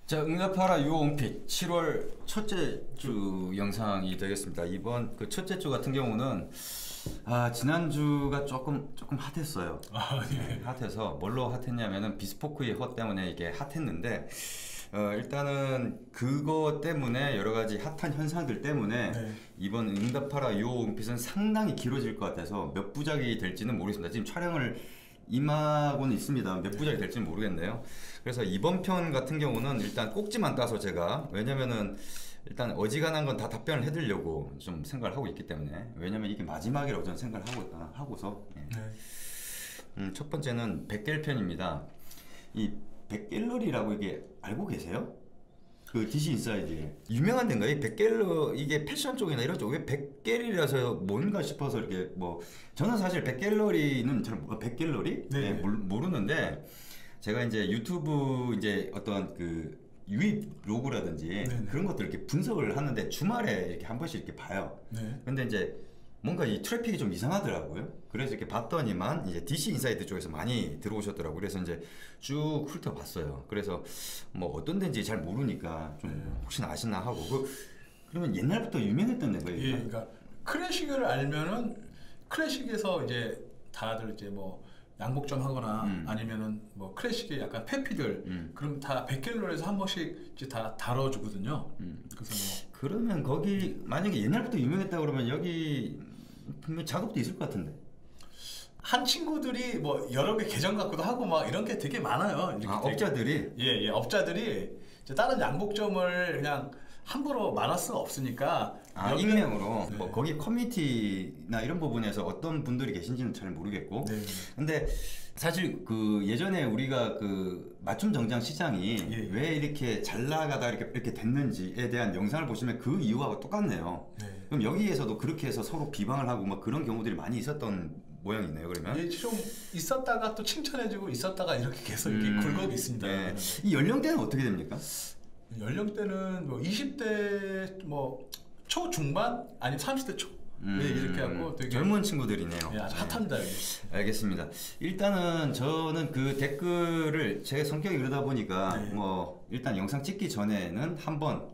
자, 응답하라 유홈핏 7월 첫째 주 영상이 되겠습니다. 이번 그 첫째 주 같은 경우는 지난주가 조금 핫했어요. 예. 핫해서 뭘로 핫했냐면은 비스포크의 헛 때문에 이게 핫했는데 일단은 그거 때문에 여러 가지 핫한 현상들 때문에 이번 응답하라 유홈핏은 상당히 길어질 것 같아서 몇 부작이 될지는 모르겠습니다. 지금 촬영을 임하고는 있습니다. 몇 부작이 될지는 모르겠네요. 그래서 이번 편 같은 경우는 일단 꼭지만 따서 제가, 왜냐면은 일단 어지간한 건 다 답변을 해드리려고 좀 생각을 하고 있기 때문에, 왜냐면 이게 마지막이라고 저는 생각을 하고서 첫 번째는 100갤 편입니다. 이 100갤러리라고 이게 알고 계세요? 그 DC 인사이드에 유명한 데인가요? 이 100갤러, 이게 패션 쪽이나 이런 쪽, 왜 100갤이라서 뭔가 싶어서 이렇게 저는 사실 100갤러리는 잘 100갤러리? 네, 모르는데, 제가 이제 유튜브 이제 어떤 그 유입 로그라든지 그런 것들 이렇게 분석을 하는데 주말에 이렇게 한 번씩 이렇게 봐요. 근데 이제 뭔가 이 트래픽이 좀 이상하더라고요. 그래서 이렇게 봤더니만 이제 DC 인사이드 쪽에서 많이 들어오셨더라고요. 그래서 이제 쭉 훑어봤어요. 그래서 뭐 어떤 데인지 잘 모르니까 좀 혹시나 아시나 하고. 그러면 옛날부터 유명했던 데가 예, 그러니까 클래식을 알면은 클래식에서 이제 다들 이제 뭐 양복점 하거나 아니면은 뭐 클래식의 약간 페피들 그럼 다 100갤러리에서 한 번씩 이제 다 다뤄주거든요. 그래서 뭐 그러면 거기 만약에 옛날부터 유명했다 그러면 여기 분명 작업도 있을 것 같은데. 한 친구들이 뭐 여러 개 계정 갖고도 하고 막 이런 게 되게 많아요. 이렇게 업자들이? 예, 업자들이 이제 다른 양복점을 그냥 함부로 말할 수가 없으니까 익명으로 뭐 거기 커뮤니티나 이런 부분에서 어떤 분들이 계신지는 잘 모르겠고 근데 사실 그 예전에 우리가 그 맞춤 정장 시장이 왜 이렇게 잘 나가다 이렇게 됐는지에 대한 영상을 보시면 그 이유하고 똑같네요. 그럼 여기에서도 그렇게 해서 서로 비방을 하고 막 그런 경우들이 많이 있었던 모양이네요. 그러면 예, 좀 있었다가 또 칭찬해주고 있었다가 이렇게 계속 이렇게 굴곡이 있습니다. 이 연령대는 어떻게 됩니까? 연령대는 뭐 20대 뭐 초중반 아니면 30대 초 이렇게 하고 되게 젊은 친구들이네요. 아주 핫합니다. 알겠습니다. 일단은 저는 그 댓글을 제 성격이 그러다 보니까 뭐 일단 영상 찍기 전에는 한번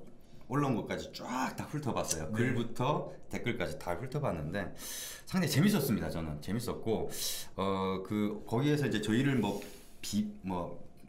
올라온 것까지 쫙 다 훑어봤어요. 글부터 댓글까지 다 훑어봤는데 상당히 재밌었습니다. 저는 재밌었고 거기에서 이제 저희를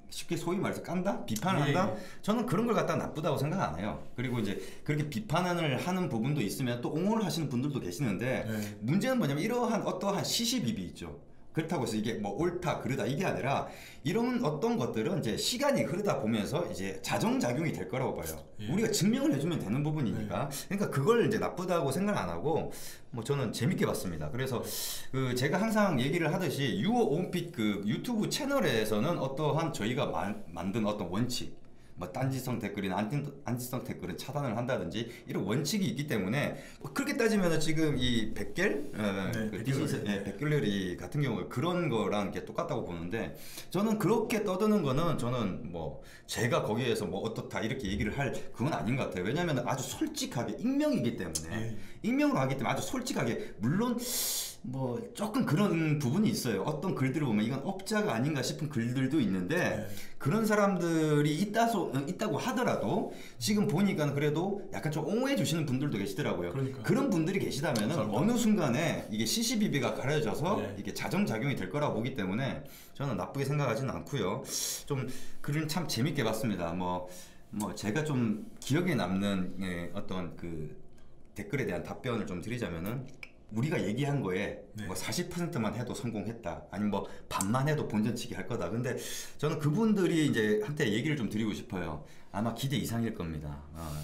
쉽게 소위 말해서 깐다? 비판을 한다? 저는 그런 걸 갖다 나쁘다고 생각 안 해요. 그리고 이제 그렇게 비판을 하는 부분도 있으면 또 옹호를 하시는 분들도 계시는데 문제는 뭐냐면 이러한 어떠한 시시비비 있죠. 그렇다고 해서 이게 뭐 옳다 그르다 이게 아니라 이런 어떤 것들은 이제 시간이 흐르다 보면서 이제 자정작용이 될 거라고 봐요. 우리가 증명을 해주면 되는 부분이니까. 그러니까 그걸 이제 나쁘다고 생각 안 하고 뭐 저는 재밌게 봤습니다. 그래서 그 제가 항상 얘기를 하듯이 유어 온핏 그 유튜브 채널에서는 어떠한 저희가 만든 어떤 원칙, 뭐 딴지성 댓글이나 안티성 댓글은 차단을 한다든지 이런 원칙이 있기 때문에 그렇게 따지면 지금 이 100갤? 100갤러리 같은 경우 그런 거랑 똑같다고 보는데, 저는 그렇게 떠드는 거는 저는 뭐 제가 거기에서 뭐 어떻다 이렇게 얘기를 할 그건 아닌 것 같아요. 왜냐하면 아주 솔직하게 익명이기 때문에 익명으로 하기 때문에 아주 솔직하게, 물론 뭐 조금 그런 부분이 있어요. 어떤 글들을 보면 이건 업자가 아닌가 싶은 글들도 있는데 그런 사람들이 있다고 하더라도 지금 보니까 그래도 약간 좀 옹호해 주시는 분들도 계시더라고요. 그런 분들이 계시다면 어느 순간에 이게 CCBB가 가려져서 이게 자정작용이 될 거라고 보기 때문에 저는 나쁘게 생각하지는 않고요. 좀 글은 참 재밌게 봤습니다. 뭐 제가 좀 기억에 남는 어떤 그 댓글에 대한 답변을 좀 드리자면은, 우리가 얘기한 거에 뭐 40%만 해도 성공했다, 아니면 뭐 반만 해도 본전치기 할 거다. 근데 저는 그분들이 이제 한테 얘기를 좀 드리고 싶어요. 아마 기대 이상일 겁니다.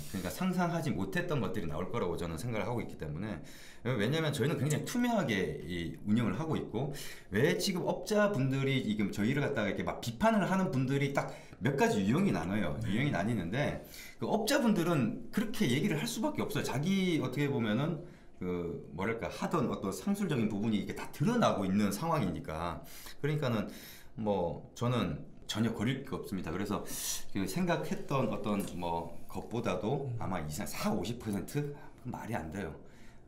그러니까 상상하지 못했던 것들이 나올 거라고 저는 생각을 하고 있기 때문에. 왜냐면 저희는 굉장히 투명하게 이 운영을 하고 있고, 왜 지금 업자분들이 지금 저희를 갖다가 이렇게 막 비판을 하는 분들이 딱 몇 가지 유형이 나눠요. 유형이 나뉘는데, 그 업자분들은 그렇게 얘기를 할 수밖에 없어요. 자기 어떻게 보면은 그 뭐랄까 하던 어떤 상술적인 부분이 이게 다 드러나고 있는 상황이니까. 그러니까는 뭐 저는 전혀 거릴 게 없습니다. 그래서 그 생각했던 어떤 뭐 것보다도 아마 이상 40-50% 말이 안 돼요.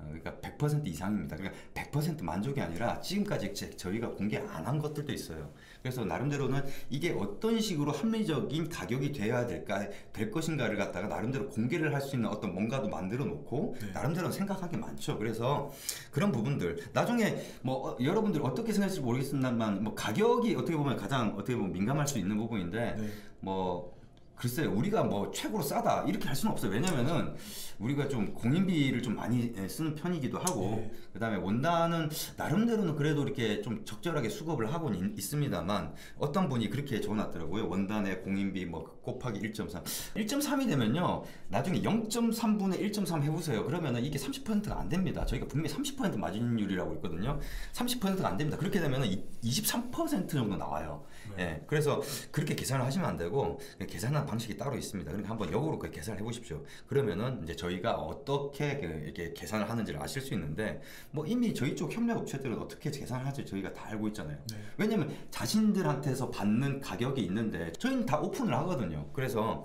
그러니까 100% 이상입니다. 그러니까 100% 만족이 아니라 지금까지 저희가 공개 안 한 것들도 있어요. 그래서 나름대로는 이게 어떤 식으로 합리적인 가격이 돼야 될 것인가를 갖다가 나름대로 공개를 할 수 있는 어떤 뭔가도 만들어 놓고 네. 나름대로 생각한 게 많죠. 그래서 그런 부분들 나중에 뭐 여러분들 어떻게 생각할지 모르겠습니다만 뭐 가격이 어떻게 보면 가장 어떻게 보면 민감할 수 있는 부분인데 네. 뭐 글쎄요, 우리가 뭐 최고로 싸다 이렇게 할 수는 없어요. 왜냐면은 우리가 좀 공인비를 좀 많이 쓰는 편이기도 하고, 네. 그다음에 원단은 나름대로는 그래도 이렇게 좀 적절하게 수급을 하고는 있습니다만 어떤 분이 그렇게 적어놨더라고요. 원단의 공인비 뭐 곱하기 1.3, 1.3이 되면요 나중에 0.3분의 1.3 해보세요. 그러면은 이게 30%가 안 됩니다. 저희가 분명히 30% 마진율이라고 있거든요. 30%가 안 됩니다. 그렇게 되면은 23% 정도 나와요. 네. 예, 그래서 그렇게 계산을 하시면 안 되고 계산하는 방식이 따로 있습니다. 그러니까 한번 역으로 그 계산을 해보십시오. 그러면은 이제 저희가 어떻게 이렇게 계산을 하는지를 아실 수 있는데 뭐 이미 저희 쪽 협력 업체들은 어떻게 계산을 하지 저희가 다 알고 있잖아요. 네. 왜냐면 자신들한테서 받는 가격이 있는데 저희는 다 오픈을 하거든요. 그래서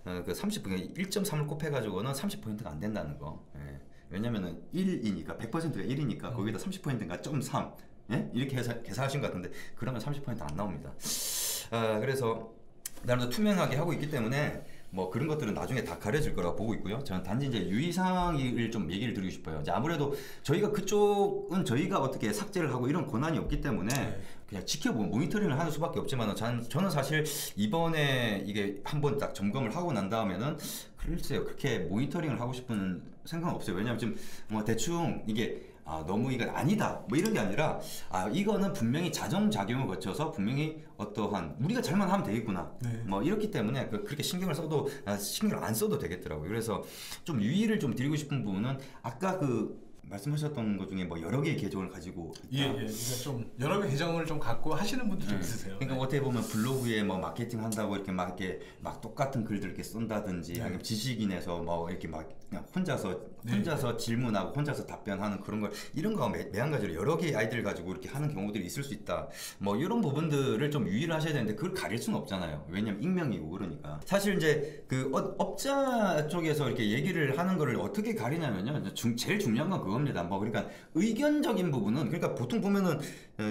그 1.3을 곱해가지고는 30%가 안 된다는 거. 예. 왜냐면은 1이니까 100%가 1이니까 거기다 30%가 0.3 예? 이렇게 해서 계산하신 것 같은데 그러면 30%안 나옵니다. 그래서 나름대로 투명하게 하고 있기 때문에 뭐 그런 것들은 나중에 다 가려질 거라고 보고 있고요. 저는 단지 이제 유의사항을 좀 얘기를 드리고 싶어요. 이제 아무래도 저희가 그쪽은 저희가 어떻게 삭제를 하고 이런 권한이 없기 때문에 그냥 지켜보고 모니터링을 하는 수밖에 없지만 저는 사실 이번에 이게 한번 딱 점검을 하고 난 다음에는 글쎄요 그렇게 모니터링을 하고 싶은 생각은 없어요. 왜냐하면 지금 뭐 대충 이게 너무 이건 아니다 뭐 이런 게 아니라 이거는 분명히 자정작용을 거쳐서 분명히 어떠한 우리가 잘만 하면 되겠구나 네. 뭐 이렇기 때문에 그렇게 신경을 써도 신경을 안 써도 되겠더라고요. 그래서 좀 유의를 좀 드리고 싶은 부분은 아까 그 말씀하셨던 것 중에 뭐 여러 개의 계정을 가지고 예. 그러니까 좀 여러 개 계정을 좀 갖고 하시는 분들 좀 있으세요. 그러니까 어떻게 보면 블로그에 뭐 마케팅 한다고 이렇게 막 똑같은 글들 이렇게 쓴다든지 아니면 지식인에서 뭐 이렇게 막 그냥 혼자서 질문하고 혼자서 답변하는 그런 걸 이런 거 매한가지로 여러 개의 아이디를 가지고 이렇게 하는 경우들이 있을 수 있다. 뭐 이런 부분들을 좀 유의를 하셔야 되는데 그걸 가릴 수는 없잖아요. 왜냐면 익명이고 그러니까. 사실 이제 그 업자 쪽에서 이렇게 얘기를 하는 거를 어떻게 가리냐면요. 제일 중요한 건 그겁니다. 뭐 그러니까 의견적인 부분은 그러니까 보통 보면은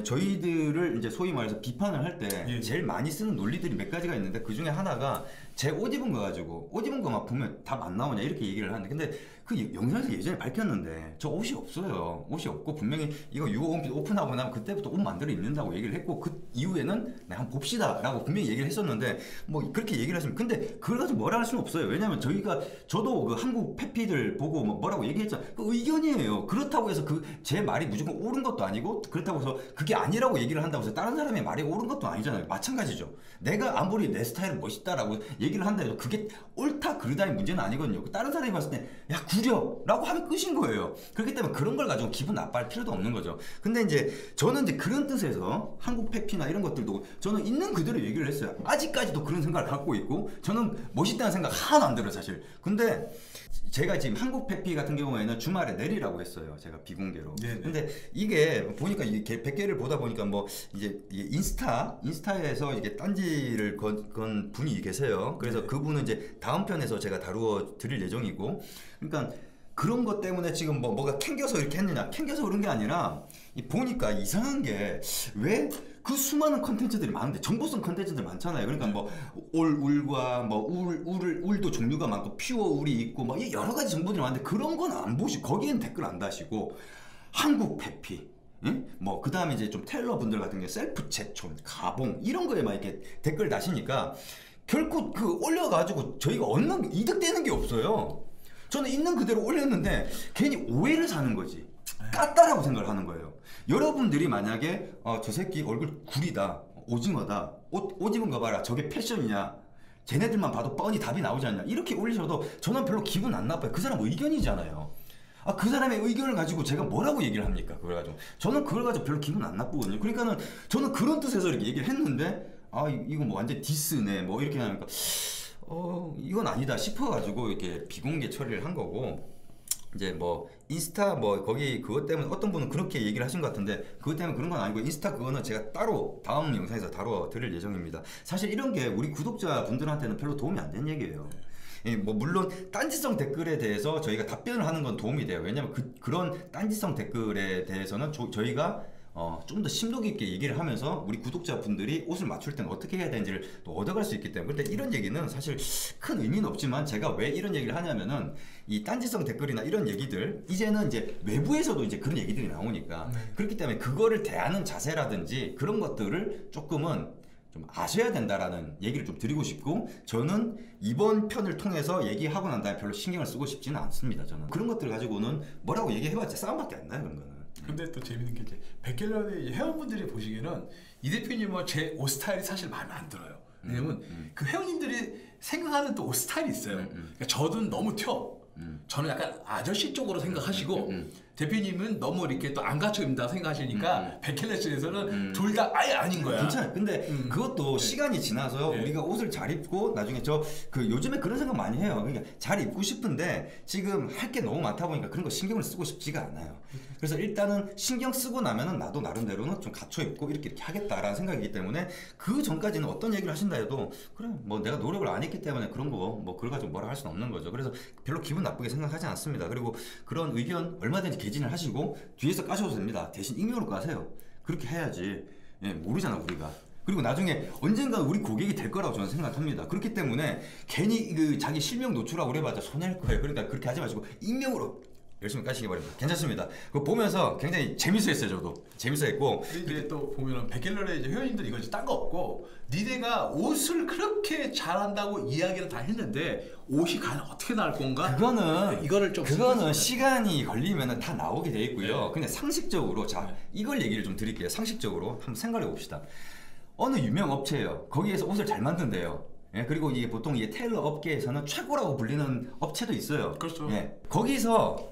저희들을 이제 소위 말해서 비판을 할 때 제일 많이 쓰는 논리들이 몇 가지가 있는데 그 중에 하나가 제 옷 입은 거 가지고 옷 입은 거 막 보면 답 안 나오냐 이렇게 얘기를 하는데 근데 그 영상에서 예전에 밝혔는데 저 옷이 없어요. 옷이 없고 분명히 이거 유호홈피 오픈하고 나면 그때부터 옷 만들어 입는다고 얘기를 했고 그 이후에는 네, 한번 봅시다 라고 분명히 얘기를 했었는데 뭐 그렇게 얘기를 하시면 근데 그걸 가지고 뭐라 할 수는 없어요. 왜냐면 저도 그 한국 패피들 보고 뭐라고 얘기했잖아요. 그 의견이에요. 그렇다고 해서 제 말이 무조건 옳은 것도 아니고 그렇다고 해서 그게 아니라고 얘기를 한다고 해서 다른 사람의 말이 옳은 것도 아니잖아요. 마찬가지죠. 내가 아무리 내 스타일은 멋있다라고 얘기를 한다 해도 그게 옳다 그르다의 문제는 아니거든요. 다른 사람이 봤을 때 야 구려 라고 하면 끝인 거예요. 그렇기 때문에 그런 걸 가지고 기분 나빠할 필요도 없는 거죠. 근데 이제 저는 이제 그런 뜻에서 한국 패피나 이런 것들도 저는 있는 그대로 얘기를 했어요. 아직까지도 그런 생각을 갖고 있고 저는 멋있다는 생각 하나도 안 들어요 사실. 근데 제가 지금 한국 패피 같은 경우에는 주말에 내리라고 했어요. 제가 비공개로. 네네. 근데 이게 보니까 이게 100개를 보다 보니까 뭐 이제 인스타에서 이게 딴지를 건 분이 계세요. 그래서 그분은 이제 다음 편에서 제가 다루어 드릴 예정이고, 그러니까 그런 것 때문에 지금 뭐가 캥겨서 이렇게 했느냐? 캥겨서 그런 게 아니라 보니까 이상한 게 왜 그 수많은 컨텐츠들이 많은데 정보성 컨텐츠들 많잖아요. 그러니까 뭐 울과 뭐 울도 종류가 많고 퓨어 울이 있고 뭐 여러 가지 정보들이 많은데 그런 건 안 보시고 거기엔 댓글 안 다시고 한국 패피 응? 뭐 그 다음에 이제 좀 텔러 분들 같은 게 셀프 제촌 가봉 이런 거에 막 이렇게 댓글 다시니까 결코 그 올려가지고 저희가 얻는 이득되는 게 없어요. 저는 있는 그대로 올렸는데 괜히 오해를 사는 거지. 깠다라고 생각을 하는 거예요. 여러분들이 만약에 저 새끼 얼굴 구리다, 오징어다, 옷 입은 거 봐라, 저게 패션이냐, 쟤네들만 봐도 뻔히 답이 나오지 않냐 이렇게 올리셔도 저는 별로 기분 안 나빠요. 그 사람 의견이잖아요. 그 사람의 의견을 가지고 제가 뭐라고 얘기를 합니까? 그걸 가지고 저는 그걸 가지고 별로 기분 안 나쁘거든요. 그러니까는 저는 그런 뜻에서 이렇게 얘기를 했는데 이거 뭐 완전 디스네 뭐 이렇게 하니까 이건 아니다 싶어가지고 이렇게 비공개 처리를 한 거고, 이제 뭐 인스타 뭐 거기 그것 때문에 어떤 분은 그렇게 얘기를 하신 것 같은데 그것 때문에 그런 건 아니고 인스타 그거는 제가 따로 다음 영상에서 다뤄 드릴 예정입니다. 사실 이런 게 우리 구독자분들한테는 별로 도움이 안 되는 얘기예요. 뭐 물론 딴지성 댓글에 대해서 저희가 답변을 하는 건 도움이 돼요. 왜냐면 그런 딴지성 댓글에 대해서는 저희가 좀 더 심도 깊게 얘기를 하면서 우리 구독자분들이 옷을 맞출 때는 어떻게 해야 되는지를 또 얻어갈 수 있기 때문에. 근데 이런 얘기는 사실 큰 의미는 없지만 제가 왜 이런 얘기를 하냐면은 이 딴지성 댓글이나 이런 얘기들 이제는 이제 외부에서도 이제 그런 얘기들이 나오니까 그렇기 때문에 그거를 대하는 자세라든지 그런 것들을 조금은 좀 아셔야 된다라는 얘기를 좀 드리고 싶고, 저는 이번 편을 통해서 얘기하고 난 다음에 별로 신경을 쓰고 싶지는 않습니다. 저는 그런 것들 가지고는 뭐라고 얘기해봤자 싸움밖에 안 나요, 그런 거는. 근데 또 재밌는 게 이제 백갤러리 회원분들이 보시기에는 이 대표님은 제 옷 스타일이 사실 마음에 안 들어요. 왜냐면 그 회원님들이 생각하는 또 옷 스타일이 있어요. 그러니까 저는 너무 튀어. 저는 약간 아저씨 쪽으로 생각하시고 대표님은 너무 이렇게 또 안 갖춰 입는다 생각하시니까 백갤러리에서는 둘 다 아예 아닌 거야. 괜찮아요. 근데 그것도 시간이 지나서 우리가 옷을 잘 입고 나중에 요즘에 그런 생각 많이 해요. 그러니까 잘 입고 싶은데 지금 할 게 너무 많다 보니까 그런 거 신경을 쓰고 싶지가 않아요. 그래서 일단은 신경 쓰고 나면은 나도 나름대로는 좀 갖춰 입고 이렇게 하겠다라는 생각이기 때문에, 그 전까지는 어떤 얘기를 하신다 해도 그래 뭐 내가 노력을 안 했기 때문에 그런 거 뭐 그걸 가지고 뭐라 할 수는 없는 거죠. 그래서 별로 기분 나쁘게 생각하지 않습니다. 그리고 그런 의견 얼마든지 개진을 하시고 뒤에서 까셔도 됩니다. 대신 익명으로 까세요. 그렇게 해야지. 모르잖아 우리가. 그리고 나중에 언젠가 우리 고객이 될 거라고 저는 생각합니다. 그렇기 때문에 괜히 그 자기 실명 노출하고 그래봤자 손해일 거예요. 그러니까 그렇게 하지 마시고 익명으로 열심히 까시기 바랍니다. 괜찮습니다. 그거 보면서 굉장히 재밌어했어요. 저도 재밌어했고. 이제 또 보면은 백갤러리 이제 회원님들 이거 딴 거 없고, 니네가 옷을 그렇게 잘한다고 이야기를 다 했는데 옷이 과연 어떻게 나올 건가? 그거는 시간이 걸리면은 다 나오게 돼 있고요. 근데 상식적으로 이걸 얘기를 좀 드릴게요. 상식적으로 한번 생각해 봅시다. 어느 유명 업체예요. 거기에서 옷을 잘 만든대요. 그리고 이게 보통 이게 테일러 업계에서는 최고라고 불리는 업체도 있어요. 그렇죠. 거기서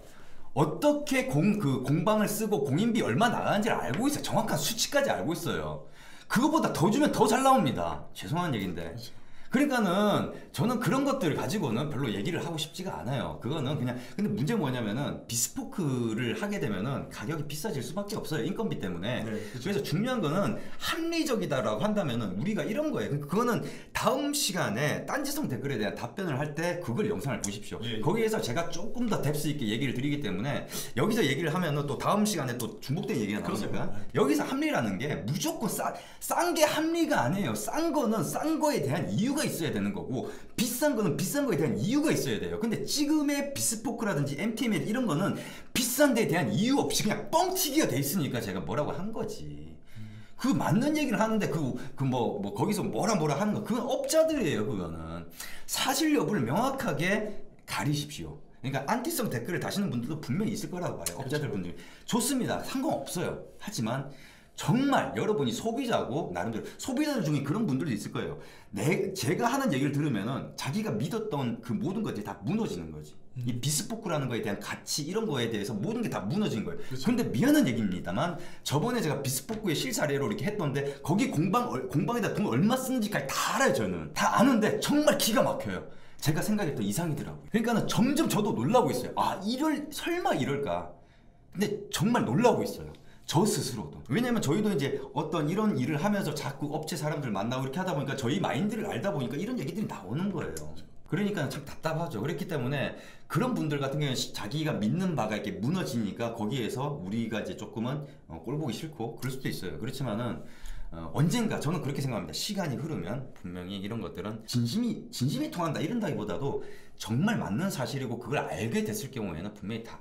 어떻게 공방을 쓰고 공인비 얼마 나가는지를 알고 있어요. 정확한 수치까지 알고 있어요. 그거보다 더 주면 더 잘 나옵니다. 죄송한 얘기인데. 그렇죠. 그러니까는 저는 그런 것들 가지고는 별로 얘기를 하고 싶지가 않아요. 그거는 그냥. 근데 문제 뭐냐면은 비스포크를 하게 되면은 가격이 비싸질 수밖에 없어요. 인건비 때문에. 그렇죠. 그래서 중요한 거는 합리적이다라고 한다면은 우리가 이런 거예요. 그거는 다음 시간에 딴지성 댓글에 대한 답변을 할 때 그걸 영상을 보십시오. 거기에서 제가 조금 더 뎁스 있게 얘기를 드리기 때문에, 여기서 얘기를 하면은 또 다음 시간에 또 중복된 얘기가 나오니까. 여기서 합리라는 게 무조건 싼 게 합리가 아니에요. 싼 거는 싼 거에 대한 이유가 있어야 되는 거고, 비싼 거는 비싼 거에 대한 이유가 있어야 돼요. 근데 지금의 비스포크라든지 MTML 이런 거는 비싼 데에 대한 이유 없이 그냥 뻥튀기가 돼 있으니까 제가 뭐라고 한 거지. 그 맞는 얘기를 하는데 거기서 뭐라 하는 거, 그건 업자들이에요. 그거는 사실 여부를 명확하게 가리십시오. 그러니까 안티성 댓글을 다시는 분들도 분명히 있을 거라고 봐요. 업자들 분들이. 좋습니다. 상관없어요. 하지만 정말 여러분이 소비자고, 나름대로 소비자들 중에 그런 분들도 있을 거예요. 제가 하는 얘기를 들으면은 자기가 믿었던 그 모든 것들이 다 무너지는 거지. 이 비스포크라는 거에 대한 가치, 이런 거에 대해서 모든 게 다 무너진 거예요. 그런데 미안한 얘기입니다만, 저번에 제가 비스포크의 실사례로 이렇게 했던데 거기 공방에다 돈 얼마 쓰는지까지 다 알아요. 저는 다 아는데 정말 기가 막혀요. 제가 생각했던 이상이더라고요. 그러니까는 점점 저도 놀라고 있어요. 설마 이럴까? 근데 정말 놀라고 있어요. 저 스스로도. 왜냐면 저희도 이제 어떤 이런 일을 하면서 자꾸 업체 사람들 만나고 이렇게 하다 보니까 저희 마인드를 알다 보니까 이런 얘기들이 나오는 거예요. 그러니까 참 답답하죠. 그렇기 때문에 그런 분들 같은 경우는 자기가 믿는 바가 이렇게 무너지니까 거기에서 우리가 이제 조금은 꼴 보기 싫고 그럴 수도 있어요. 그렇지만은 언젠가 저는 그렇게 생각합니다. 시간이 흐르면 분명히 이런 것들은 진심이 통한다 이런다기보다도 정말 맞는 사실이고 그걸 알게 됐을 경우에는 분명히 다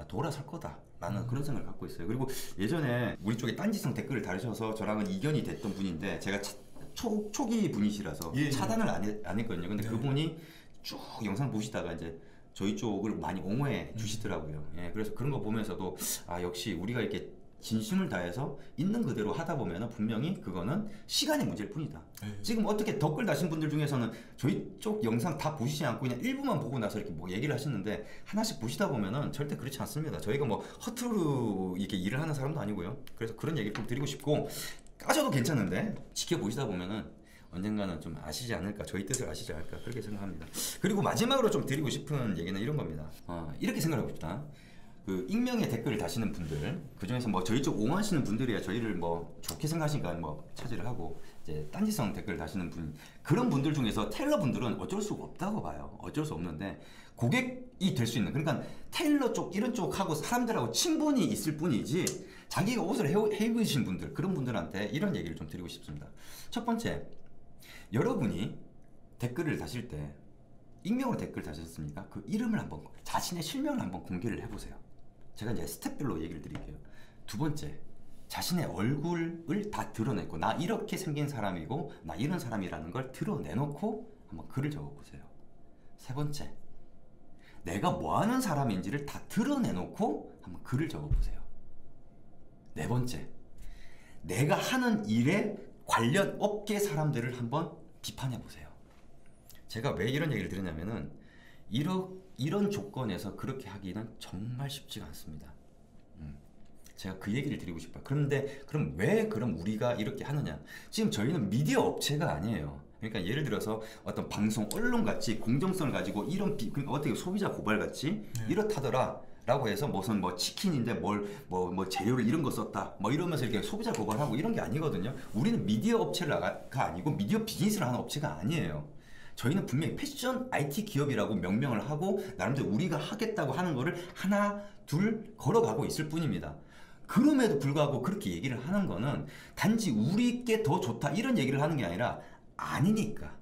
돌아설 거다 라는 그런 생각을 갖고 있어요. 그리고 예전에 우리 쪽에 딴지성 댓글을 달으셔서 저랑은 이견이 됐던 분인데, 제가 초기 분이시라서 차단을 안 했거든요. 근데 그분이 쭉 영상 보시다가 이제 저희 쪽을 많이 옹호해 주시더라고요. 그래서 그런 거 보면서도 역시 우리가 이렇게 진심을 다해서 있는 그대로 하다 보면 분명히 그거는 시간의 문제일 뿐이다. 지금 어떻게 댓글 다신 분들 중에서는 저희 쪽 영상 다 보시지 않고 그냥 일부만 보고 나서 이렇게 뭐 얘기를 하시는데, 하나씩 보시다 보면은 절대 그렇지 않습니다. 저희가 뭐 허투루 이렇게 일을 하는 사람도 아니고요. 그래서 그런 얘기를 좀 드리고 싶고, 까셔도 괜찮은데 지켜보시다 보면은 언젠가는 좀 아시지 않을까, 저희 뜻을 아시지 않을까, 그렇게 생각합니다. 그리고 마지막으로 좀 드리고 싶은 얘기는 이런 겁니다. 이렇게 생각하고 싶다. 그 익명의 댓글을 다시는 분들, 그 중에서 뭐 저희 쪽 옹호하시는 분들이야 저희를 뭐 좋게 생각하시니까 뭐 차지를 하고 이제 딴지성 댓글 다시는 분, 그런 분들 중에서 테일러 분들은 어쩔 수가 없다고 봐요. 어쩔 수 없는데 고객이 될 수 있는, 그러니까 테일러 쪽 이런 쪽하고 사람들하고 친분이 있을 뿐이지 자기가 옷을 해 입으신 분들, 그런 분들한테 이런 얘기를 좀 드리고 싶습니다. 첫 번째, 여러분이 댓글을 다실 때 익명으로 댓글 다셨습니까? 그 이름을 한번, 자신의 실명을 한번 공개를 해보세요. 제가 이제 스텝별로 얘기를 드릴게요. 두 번째, 자신의 얼굴을 다 드러내고 나 이렇게 생긴 사람이고 나 이런 사람이라는 걸 드러내놓고 한번 글을 적어보세요. 세 번째, 내가 뭐하는 사람인지를 다 드러내놓고 한번 글을 적어보세요. 네 번째, 내가 하는 일에 관련 업계 사람들을 한번 비판해보세요. 제가 왜 이런 얘기를 드리냐면은 이런 조건에서 그렇게 하기는 정말 쉽지가 않습니다. 제가 그 얘기를 드리고 싶어요. 그런데 그럼 왜 그럼 우리가 이렇게 하느냐? 지금 저희는 미디어 업체가 아니에요. 그러니까 예를 들어서 어떤 방송, 언론 같이 공정성을 가지고 이런 그러니까 어떻게 소비자 고발 같이 이렇다더라 라고 해서 무슨 뭐 치킨인데 뭐 재료를 이런 거 썼다 뭐 이러면서 이렇게 소비자 고발하고 이런 게 아니거든요. 우리는 미디어 업체가 아니고 미디어 비즈니스를 하는 업체가 아니에요. 저희는 분명히 패션 IT 기업이라고 명명을 하고 나름대로 우리가 하겠다고 하는 거를 하나 둘 걸어가고 있을 뿐입니다. 그럼에도 불구하고 그렇게 얘기를 하는 거는 단지 우리께 더 좋다 이런 얘기를 하는 게 아니라 아니니까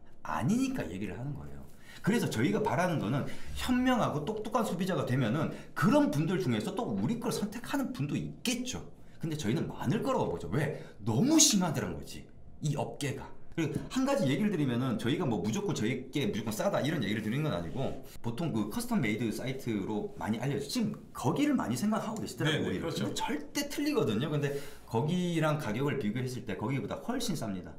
얘기를 하는 거예요. 그래서 저희가 바라는 거는 현명하고 똑똑한 소비자가 되면은 그런 분들 중에서 또 우리 걸 선택하는 분도 있겠죠. 근데 저희는 많을 거라고 보죠. 왜? 너무 심하다는 거지, 이 업계가. 그리고 한 가지 얘기를 드리면은 저희가 뭐 저희께 무조건 싸다 이런 얘기를 드리는 건 아니고 보통 그 커스텀 메이드 사이트로 많이 알려져. 지금 거기를 많이 생각하고 계시더라고요. 네, 그렇죠. 근데 절대 틀리거든요. 근데 거기랑 가격을 비교했을 때 거기보다 훨씬 쌉니다.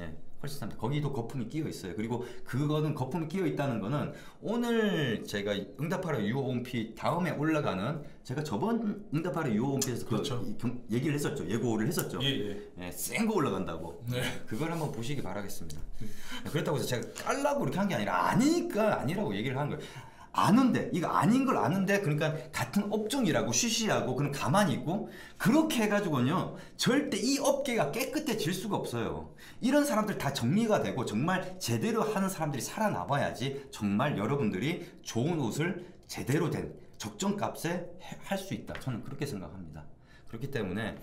예. 훨씬 쌉니다. 거기도 거품이 끼어 있어요. 그리고 그거는 거품이 끼어 있다는 거는 오늘 제가 응답하라 유호홈피 다음에 올라가는, 제가 저번 응답하라 유호홈피에서 그렇죠. 얘기를 했었죠. 예고를 했었죠. 예. 센 거 올라간다고. 네. 그걸 한번 보시기 바라겠습니다. 그렇다고 해서 제가 깔라고 이렇게 한 게 아니라 아니니까 아니라고 얘기를 하는 거예요. 아는데, 이거 아닌 걸 아는데, 그러니까 같은 업종이라고 쉬쉬하고 그럼 가만히 있고 그렇게 해가지고는요 절대 이 업계가 깨끗해질 수가 없어요. 이런 사람들 다 정리가 되고 정말 제대로 하는 사람들이 살아남아야지 정말 여러분들이 좋은 옷을 제대로 된 적정값에 할 수 있다. 저는 그렇게 생각합니다. 그렇기 때문에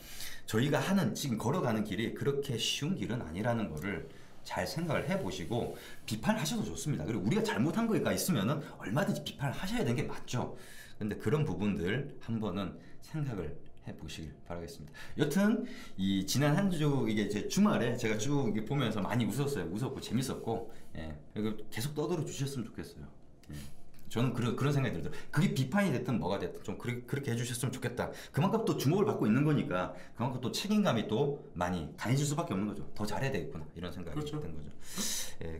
저희가 지금 걸어가는 길이 그렇게 쉬운 길은 아니라는 거를 잘 생각을 해보시고 비판하셔도 좋습니다. 그리고 우리가 잘못한 거가 있으면은 얼마든지 비판을 하셔야 되는 게 맞죠. 근데 그런 부분들 한번은 생각을 해보시길 바라겠습니다. 여튼 이 지난 한 주 이게 제 주말에 제가 쭉 보면서 많이 웃었고 재밌었고, 그리고 계속 떠들어 주셨으면 좋겠어요. 저는 그런 생각이 들더라고요. 그게 비판이 됐든 뭐가 됐든 좀 그렇게 해주셨으면 좋겠다. 그만큼 또 주목을 받고 있는 거니까 그만큼 또 책임감이 또 많이 강해질 수밖에 없는 거죠. 더 잘해야 되겠구나 이런 생각이 그렇죠. 든 거죠.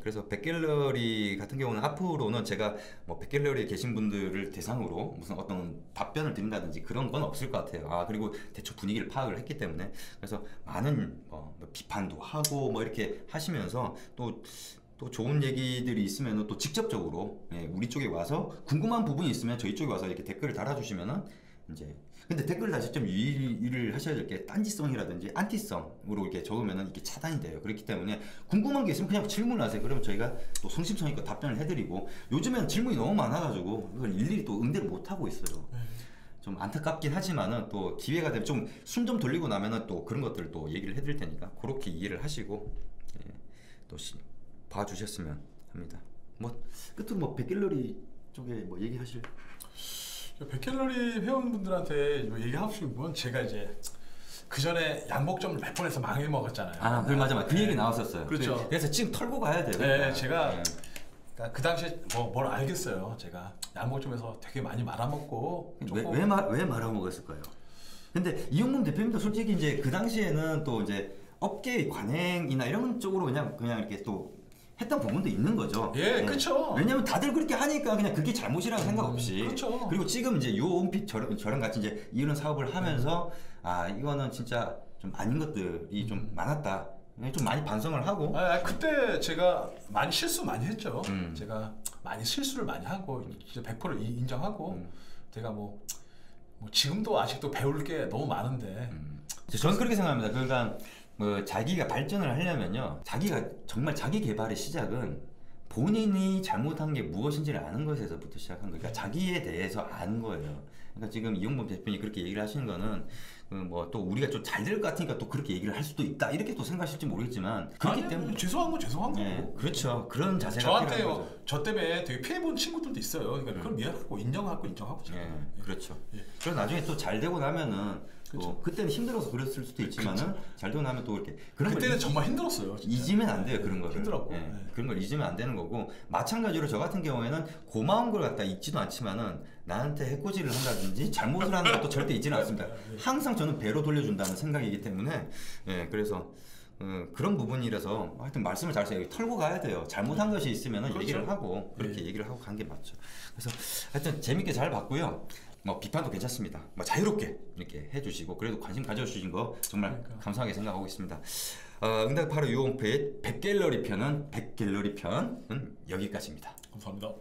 그래서 백갤러리 같은 경우는 앞으로는 제가 뭐 백갤러리에 계신 분들을 대상으로 무슨 어떤 답변을 드린다든지 그런 건 없을 것 같아요. 그리고 대충 분위기를 파악을 했기 때문에 그래서 많은 뭐 비판도 하고 뭐 이렇게 하시면서 또 좋은 얘기들이 있으면 또 직접적으로 우리 쪽에 와서 궁금한 부분이 있으면 저희 쪽에 와서 이렇게 댓글을 달아주시면은 이제, 근데 댓글 다실 때 유의를 하셔야 될 게 딴지성이라든지 안티성으로 이렇게 적으면은 이렇게 차단이 돼요. 그렇기 때문에 궁금한 게 있으면 그냥 질문을 하세요. 그러면 저희가 또 성심성의껏 답변을 해드리고, 요즘에는 질문이 너무 많아가지고 그걸 일일이 또 응대를 못 하고 있어요. 좀 안타깝긴 하지만은 또 기회가 되면 좀 숨 좀 돌리고 나면은 또 그런 것들을 또 얘기를 해드릴 테니까 그렇게 이해를 하시고 또 봐주셨으면 합니다. 뭐 끝으로 뭐 백갤러리 쪽에 뭐 얘기하실? 백갤러리 회원분들한테 뭐 얘기하고 싶은 건, 제가 이제 그 전에 양복점을 몇 번 해서 망해 먹었잖아요. 그 맞아. 그 얘기 나왔었어요. 그렇죠. 그래서 지금 털고 가야 돼요. 네, 제가 그러니까 그 당시에 뭘 알겠어요. 제가 양복점에서 되게 많이 말아먹고 왜 말아먹었을까요? 근데 이용문 대표님도 솔직히 이제 그 당시에는 또 이제 업계의 관행이나 이런 쪽으로 그냥 이렇게 또 했던 부분도 있는 거죠. 그렇죠. 왜냐면 다들 그렇게 하니까 그냥 그게 잘못이라는 생각 없이. 그렇죠. 그리고 지금 이제 요온핏 저랑 같이 이제 이런 사업을 하면서 이거는 진짜 좀 아닌 것들이 좀 많았다. 좀 많이 반성을 하고. 그때 제가 실수 많이 했죠. 제가 많이 실수를 많이 하고 진짜 100% 인정하고 제가 뭐 지금도 아직도 배울 게 너무 많은데. 저는 그렇게 생각합니다. 그러니까 뭐 자기가 발전을 하려면요, 자기가 정말 자기 개발의 시작은 본인이 잘못한 게 무엇인지를 아는 것에서부터 시작한 거예요. 그러니까 자기에 대해서 아는 거예요. 그러니까 지금 이용범 대표님이 그렇게 얘기를 하시는 거는 뭐 또 우리가 좀 잘 될 것 같으니까 또 그렇게 얘기를 할 수도 있다 이렇게 또 생각하실지 모르겠지만 그렇기 때문에 죄송한 건 죄송한 거고. 네, 그렇죠. 그런 자세가 저한테요. 필요한 거죠. 저 때문에 되게 피해 본 친구들도 있어요. 그러니까 그걸 미안하고 인정하고 제가. 예, 그렇죠. 예. 그래서 나중에 또 잘 되고 나면은 또 그때는 힘들어서 그랬을 수도 있지만은 잘 되고 나면 또 이렇게 그런 그때는 걸 정말 힘들었어요. 진짜. 잊으면 안 돼요. 그런 거를. 힘들었고. 예, 네. 그런 걸 잊으면 안 되는 거고, 마찬가지로 저 같은 경우에는 고마운 걸 갖다 잊지도 않지만은 나한테 해코지를 한다든지 잘못을 하는 것도 절대 잊지는 않습니다. 항상 저는 배로 돌려준다는 생각이기 때문에 예, 그래서 그런 부분이라서 하여튼 말씀을 잘 털고 가야 돼요. 잘못한 것이 있으면 그렇죠. 얘기를 하고 그렇게 얘기를 하고 가는 게 맞죠. 그래서 하여튼 재밌게 잘 봤고요. 뭐 비판도 괜찮습니다. 뭐 자유롭게 이렇게 해주시고 그래도 관심 가져주신 거 정말 그러니까. 감사하게 생각하고 있습니다. 응답하라 유홈페이지 100갤러리 편은 여기까지입니다. 감사합니다.